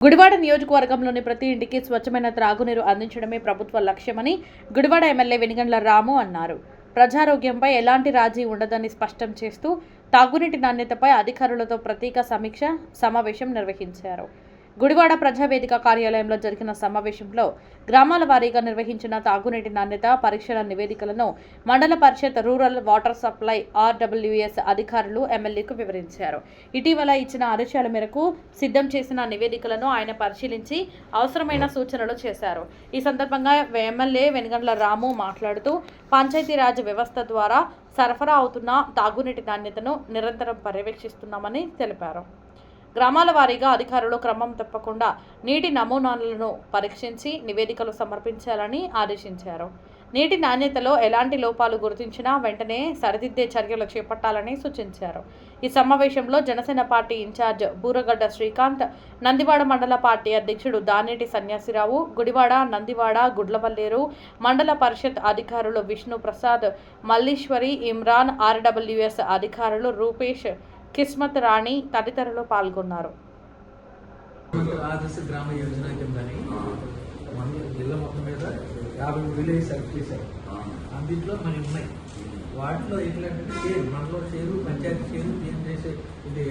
గుడివాడ నియోజకవర్గంలోని ప్రతి ఇంటికి స్వచ్ఛమైన త్రాగునీరు అందించడమే ప్రభుత్వ లక్ష్యమని గుడివాడ ఎమ్మెల్యే వెనిగండ్ల రాము అన్నారు. ప్రజారోగ్యంపై ఎలాంటి రాజీ ఉండదని స్పష్టం చేస్తూ తాగునీటి నాణ్యతపై అధికారులతో ప్రత్యేక సమీక్ష సమావేశం నిర్వహించారు. గుడివాడ ప్రజావేదిక కార్యాలయంలో జరిగిన సమావేశంలో గ్రామాల వారీగా నిర్వహించిన తాగునీటి నాణ్యత పరీక్షల నివేదికలను మండల పరిషత్ రూరల్ వాటర్ సప్లై RWS అధికారులు ఎమ్మెల్యేకు వివరించారు. ఇటీవల ఇచ్చిన ఆదేశాల మేరకు సిద్ధం చేసిన నివేదికలను ఆయన పరిశీలించి అవసరమైన సూచనలు చేశారు. ఈ సందర్భంగా ఎమ్మెల్యే వెనిగండ్ల రాము మాట్లాడుతూ పంచాయతీరాజ్ వ్యవస్థ ద్వారా సరఫరా అవుతున్న తాగునీటి నాణ్యతను నిరంతరం పర్యవేక్షిస్తున్నామని తెలిపారు. గ్రామాల వారీగా అధికారులు క్రమం తప్పకుండా నీటి నమూనాలను పరీక్షించి నివేదికలు సమర్పించాలని ఆదేశించారు. నీటి నాణ్యతలో ఎలాంటి లోపాలు గుర్తించినా వెంటనే సరిదిద్దే చర్యలు చేపట్టాలని సూచించారు. ఈ సమావేశంలో జనసేన పార్టీ ఇన్ఛార్జ్ బూరగడ్డ శ్రీకాంత్, నందివాడ మండల పార్టీ అధ్యక్షుడు దానేటి సన్యాసిరావు, గుడివాడ, నందివాడ, గుడ్లవల్లేరు మండల పరిషత్ అధికారులు విష్ణు ప్రసాద్, మల్లీశ్వరి, ఇమ్రాన్, RWS అధికారులు రూపేష్, కిస్మత్ రాణి తదితరులు పాల్గొన్నారు. ఆదర్శ గ్రామ యోజన కిందని మన జిల్లా మొత్తం మీద 50 విలేజ్ సెలెక్ట్ చేశారు. అందులో మనకి ఉన్నాయి. వాటిలో ఏంటంటే షేరు మనలో షేరు పంచాయతీ షేరు ఏం చేసే ఇది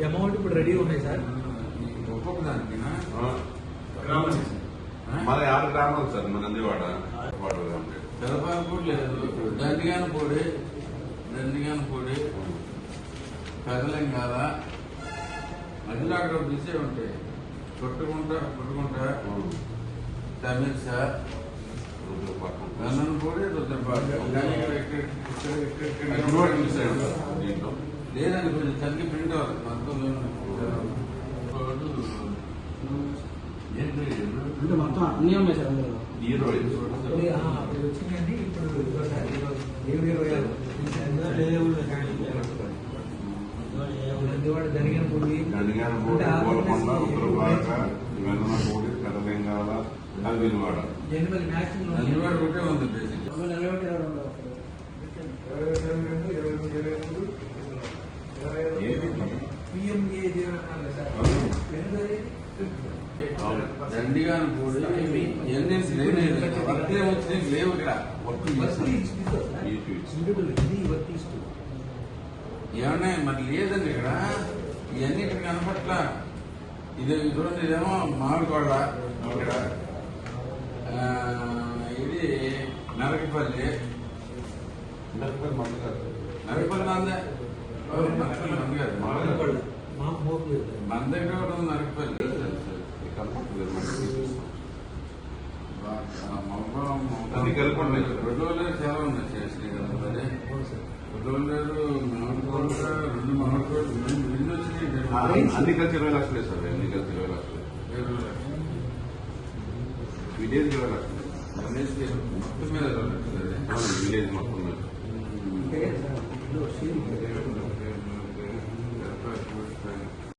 అమౌంట్ ఇప్పుడు రెడీ ఉన్నాయి సార్. మన 6 గ్రామాలు సార్. మన నందివాడ తెలపాలపూడి లేదు, దండిగానపూడి పెదలంగాల మధ్యలో అక్కడ తీసే ఉంటాయి. పుట్టుకుంటా తమిళ గన్నపూడి లేదండి, కొంచెం తగ్గి ప్రింట్ అవ్వాలి. మొత్తం అన్నీ ఉన్నాయి సార్. అందులో వచ్చిందండి. ఇప్పుడు నందివాడ జరిగినపూడి, వెన్నపూడి, పెదలింగాల, నందివాడ నందివాడ ఒకటే ఉంది. దండిగాను కూడా ఎన్ని వర్తే వచ్చినాయి లేవు. ఇక్కడ ఏమన్నా మరి లేదండి. ఇక్కడ ఇవన్నీ ఇక్కడ కనపట్ల. ఇది చూడండి, ఇదేమో మామిడికొండ, ఇక్కడ ఇది నరకపల్లి మందే మన దగ్గర కూడా ఉంది నరకపల్లి. రెండు చాలా ఉన్నాయి చేసి రెండు మామిడికోట అన్ని కలిసి 20 లక్షలే సార్. అన్ని కలిసి 20 లక్షలు, విలేజ్ 20 లక్షలు, మొత్తం మీద 20 లక్షలు విలేజ్ మొత్తం మీద.